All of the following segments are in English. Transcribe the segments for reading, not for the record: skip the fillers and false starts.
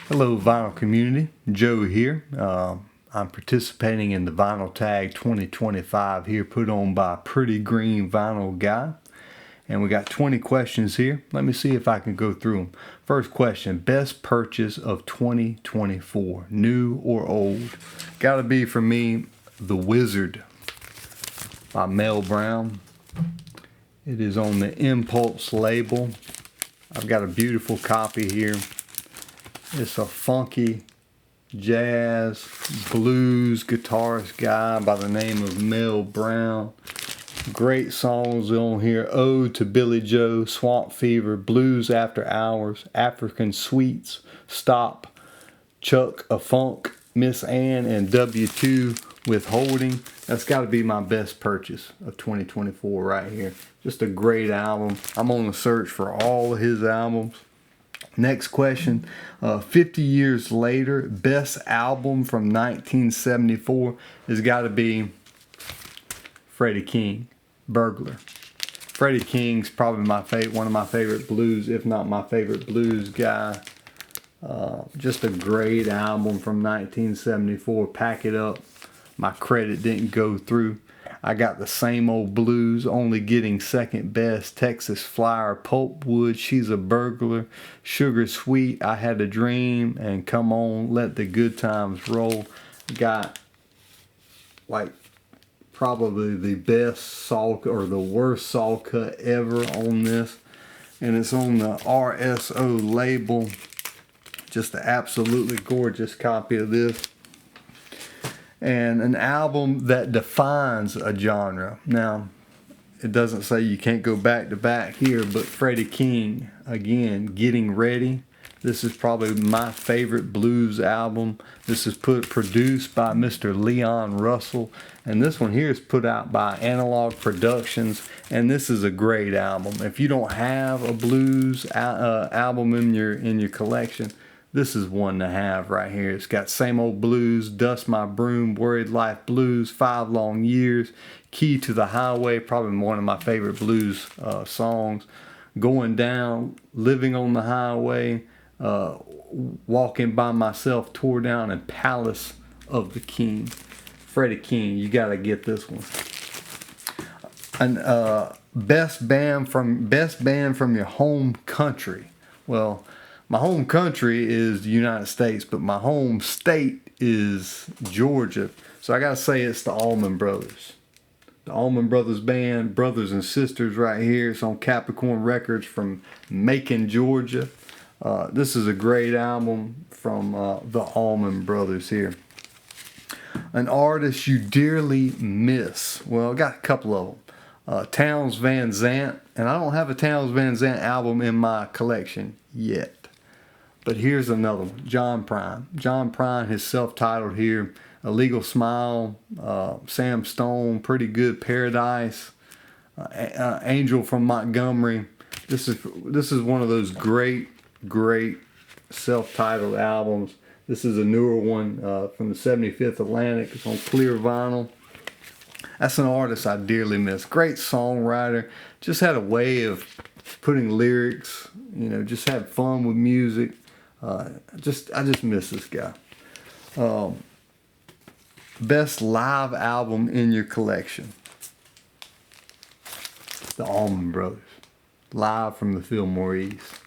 Hello, vinyl community. Joe here. I'm participating in the Vinyl Tag 2025 here, put on by Pretty Green Vinyl Guy. And we got 20 questions here. Let me see if I can go through them. First question, best purchase of 2024, new or old? Gotta be for me, The Wizard by Mel Brown. It is on the Impulse label. I've got a beautiful copy here. It's a funky jazz blues guitarist guy by the name of Mel Brown. Great songs on here: Ode to Billy Joe, Swamp Fever, Blues After Hours, African Sweets, Stop, Chuck a Funk, Miss Ann, and W2 Withholding. That's got to be my best purchase of 2024 right here. Just a great album. I'm on the search for all of his albums. Next question, 50 years later, best album from 1974 has got to be Freddie King, Burglar. Freddie King's probably one of my favorite blues, if not my favorite blues guy. Just a great album from 1974. Pack It Up. My credit didn't go through. I got the Same Old Blues, Only Getting Second Best, Texas Flyer, Pulpwood, She's a Burglar, Sugar Sweet, I Had a Dream, and Come On, Let the Good Times Roll. Got like probably the best saw or the worst saw cut ever on this, and it's on the RSO label. Just an absolutely gorgeous copy of this. And an album that defines a genre. Now, it doesn't say you can't go back to back here, but Freddie King, again, Getting Ready. This is probably my favorite blues album. This is produced by Mr. Leon Russell, and this one here is put out by Analog Productions, and this is a great album. If you don't have a blues album in your collection, this is one to have right here. It's got Same Old Blues, Dust My Broom, Worried Life Blues, 5 Long Years, Key to the Highway, probably one of my favorite blues songs, Going Down, Living on the Highway, Walking by Myself, Tore Down, and Palace of the King. Freddie King, you gotta get this one. And best band from your home country. Well, my home country is the United States, but my home state is Georgia. So I gotta say it's the Allman Brothers. The Allman Brothers Band, Brothers and Sisters right here. It's on Capricorn Records from Macon, Georgia. This is a great album from the Allman Brothers here. An artist you dearly miss. Well, I got a couple of them. Townes Van Zandt, and I don't have a Townes Van Zandt album in my collection yet. But here's another one, John Prine. John Prine, his self-titled here, A Legal Smile, Sam Stone, Pretty Good Paradise, Angel from Montgomery. This is one of those great self-titled albums. This is a newer one from the 75th Atlantic. It's on clear vinyl. That's an artist I dearly miss. Great songwriter. Just had a way of putting lyrics, just had fun with music. I just miss this guy. Best live album in your collection. The Allman Brothers. Live from the Fillmore East.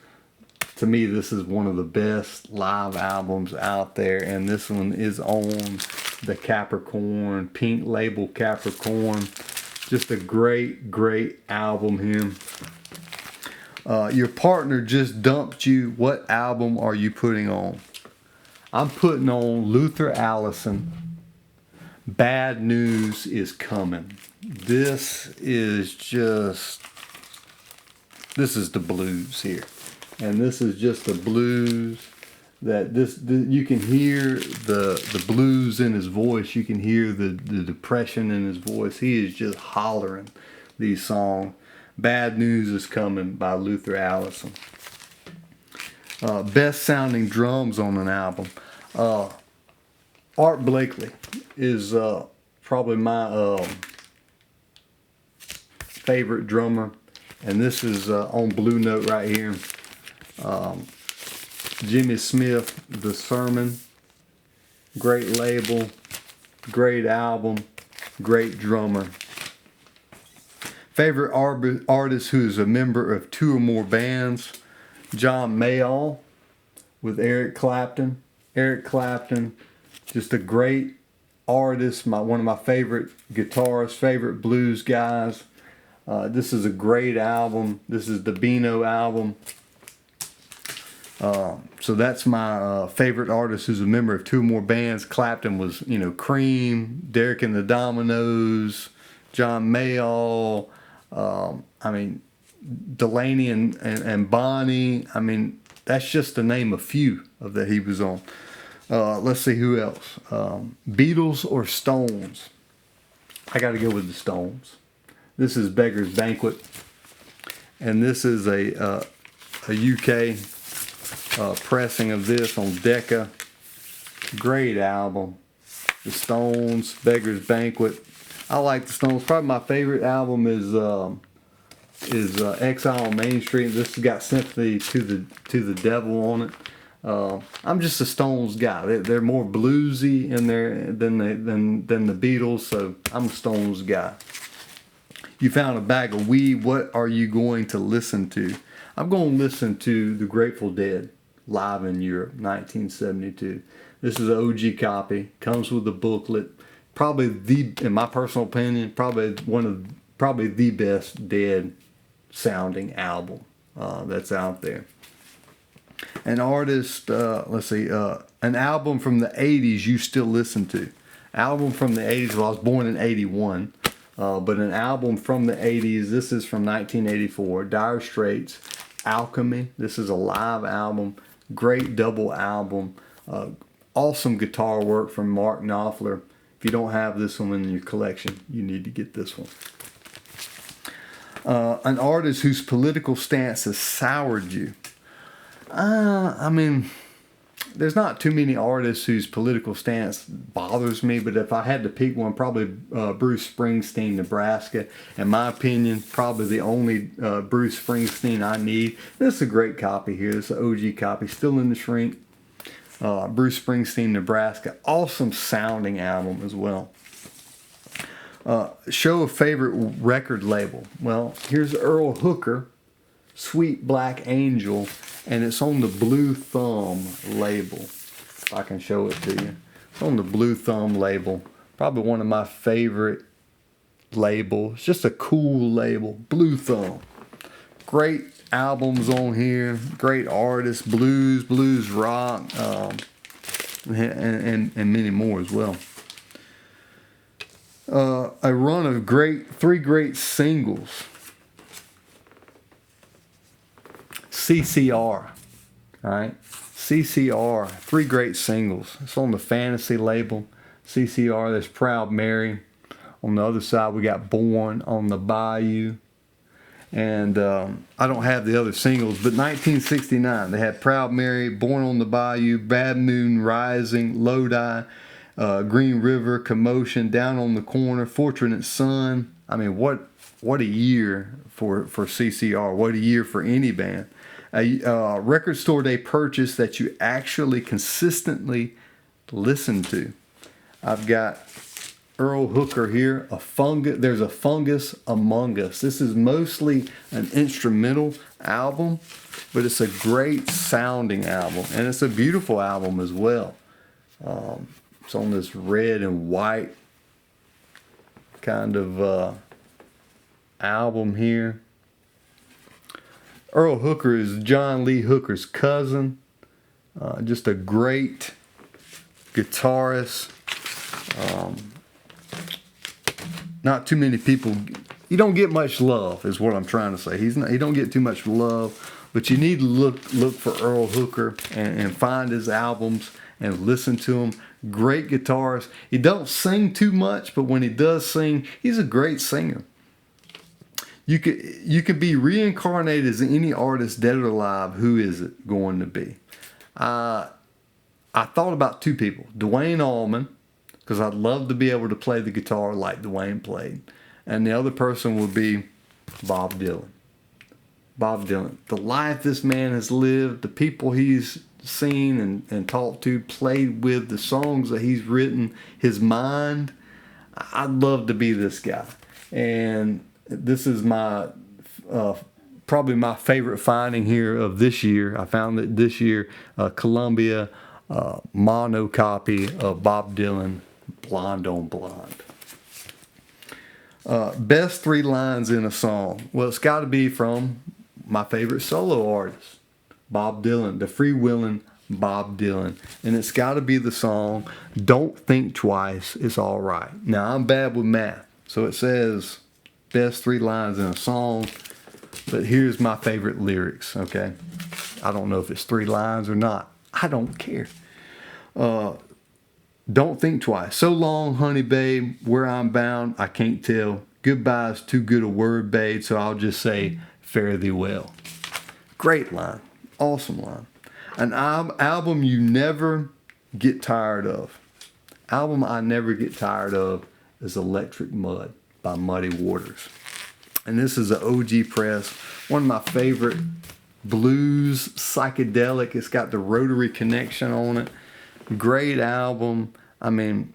To me, this is one of the best live albums out there, and this one is on the Capricorn, pink label Capricorn. Just a great album here. Your partner just dumped you. What album are you putting on? I'm putting on Luther Allison. Bad News Is Coming. This is the blues here. And this is just the blues that you can hear the blues in his voice. You can hear the depression in his voice. He is just hollering these songs. Bad News Is Coming by Luther Allison. Best sounding drums on an album. Art Blakely is probably my favorite drummer, and this is on Blue Note right here. Jimmy Smith, The Sermon. Great label, great album, great drummer. Favorite artist who is a member of 2 or more bands. John Mayall with Eric Clapton. Eric Clapton, just a great artist, one of my favorite guitarists, favorite blues guys. This is a great album. This is the Beano album. So that's my favorite artist who's a member of 2 or more bands. Clapton was, Cream, Derek and the Dominoes, John Mayall, Delaney and Bonnie. That's just to name a few of that he was on. Let's see who else. Beatles or Stones? I got to go with the Stones. This is Beggar's Banquet, and this is a UK pressing of this on Decca. Great album. The Stones, Beggar's Banquet. I like the Stones. Probably my favorite album is Exile on Main Street. This has got Sympathy to the Devil on it. I'm just a Stones guy. They're more bluesy in there than the Beatles, so I'm a Stones guy. You found a bag of weed. What are you going to listen to? I'm going to listen to the Grateful Dead live in Europe, 1972. This is an OG copy. Comes with a booklet. Probably in my personal opinion, probably the best Dead sounding album that's out there. An artist, an album from the 80s you still listen to. Album from the 80s, well, I was born in 81, but an album from the 80s, this is from 1984, Dire Straits, Alchemy. This is a live album, great double album, awesome guitar work from Mark Knopfler. If you don't have this one in your collection, you need to get this one. An artist whose political stance has soured you. There's not too many artists whose political stance bothers me, but if I had to pick one, probably Bruce Springsteen, Nebraska. In my opinion, probably the only Bruce Springsteen I need. This is a great copy here. This is an OG copy, still in the shrink. Bruce Springsteen, Nebraska. Awesome sounding album as well. Show a favorite record label. Well, here's Earl Hooker, Sweet Black Angel, and it's on the Blue Thumb label. If I can show it to you. It's on the Blue Thumb label. Probably one of my favorite labels. Just a cool label. Blue Thumb. Great albums on here. Great artists. Blues rock, and many more as well. A run of 3 great singles. CCR, all right? CCR, 3 great singles. It's on the Fantasy label. CCR, there's Proud Mary. On the other side, we got Born on the Bayou. And I don't have the other singles, but 1969, they had Proud Mary, Born on the Bayou, Bad Moon Rising, Lodi, Green River, Commotion, Down on the Corner, Fortunate Son. What a year for CCR. What a year for any band. A record store day purchase that you actually consistently listen to. I've got Earl Hooker here. There's a Fungus Among Us. This is mostly an instrumental album, but it's a great sounding album, and it's a beautiful album as well. It's on this red and white kind of album here. Earl Hooker is John Lee Hooker's cousin. Just a great guitarist. Not too many people. You don't get much love, is what I'm trying to say. He don't get too much love, but you need to look for Earl Hooker and find his albums and listen to him. Great guitarist. He don't sing too much, but when he does sing, he's a great singer. You could be reincarnated as any artist, dead or alive. Who is it going to be? I thought about 2 people. Duane Allman, because I'd love to be able to play the guitar like Duane played. And the other person would be Bob Dylan. Bob Dylan. The life this man has lived, the people he's seen and talked to, played with, the songs that he's written, his mind. I'd love to be this guy. And this is my probably my favorite finding here of this year. I found that this year, Columbia mono copy of Bob Dylan, Blonde on Blonde. Best 3 lines in a song. Well, it's got to be from my favorite solo artist, Bob Dylan, the freewheeling Bob Dylan. And it's got to be the song, Don't Think Twice, It's All Right. Now, I'm bad with math, so it says best 3 lines in a song, but here's my favorite lyrics, okay? I don't know if it's 3 lines or not. I don't care. Don't think twice. So long, honey babe, where I'm bound, I can't tell. Goodbye's too good a word, babe, so I'll just say fare thee well. Great line. Awesome line. An album you never get tired of. Album I never get tired of is Electric Mud by Muddy Waters. And this is an OG press. One of my favorite blues, psychedelic. It's got the rotary connection on it. Great album. I mean,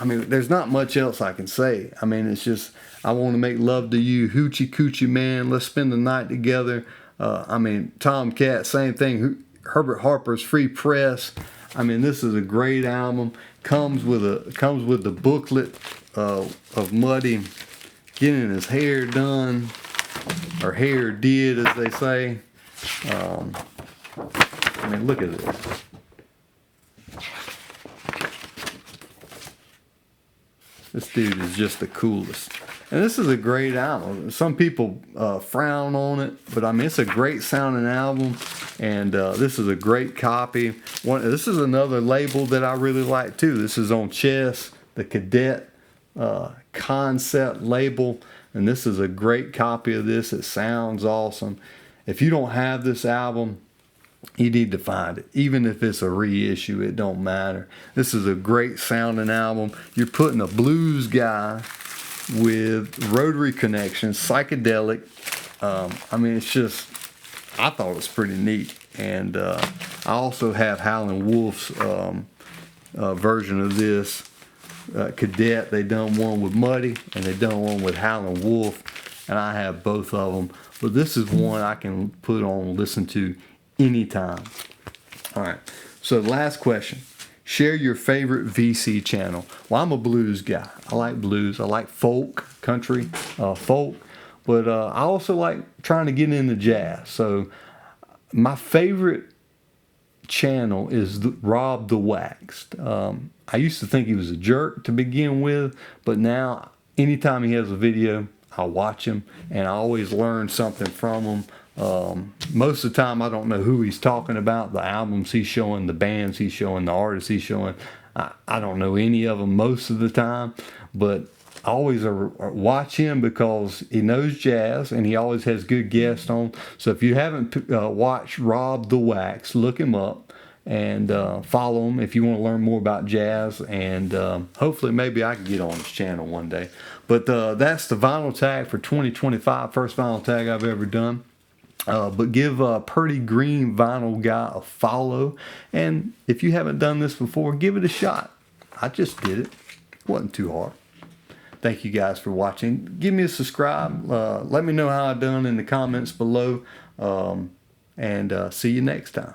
there's not much else I can say. I mean, it's just, I want to make love to you, hoochie coochie man, let's spend the night together. Tomcat, same thing. Herbert Harper's Free Press. I mean, this is a great album. Comes with the booklet of Muddy getting his hair done, or hair did, as they say. I mean, look at this. This dude is just the coolest. And this is a great album. Some people frown on it, but I mean, it's a great sounding album. And this is a great copy. This is another label that I really like too. This is on Chess, the Cadet concept label. And this is a great copy of this. It sounds awesome. If you don't have this album, you need to find it. Even if it's a reissue, it don't matter. This is a great sounding album. You're putting a blues guy with rotary connections, psychedelic. I mean, it's just, I thought it was pretty neat. And I also have Howlin' Wolf's version of this. Cadet, they done one with Muddy, and they done one with Howlin' Wolf. And I have both of them. But this is one I can put on and listen to anytime. All right, so last question. Share your favorite VC channel. Well, I'm a blues guy. I like blues. I like folk, country, folk. But I also like trying to get into jazz. So my favorite channel is Rob the Waxed. I used to think he was a jerk to begin with, but now anytime he has a video, I'll watch him, and I always learn something from him. Most of the time, I don't know who he's talking about, the albums he's showing, the bands he's showing, the artists he's showing. I don't know any of them most of the time, but I always watch him because he knows jazz, and he always has good guests on. So if you haven't watched Rob the Wax, look him up and follow him if you want to learn more about jazz, and hopefully maybe I can get on his channel one day. But that's the vinyl tag for 2025, first vinyl tag I've ever done. But give Pretty Green Vinyl Guy a follow, and if you haven't done this before, give it a shot. I just did it. It wasn't too hard. Thank you guys for watching. Give me a subscribe. Let me know how I done in the comments below, and see you next time.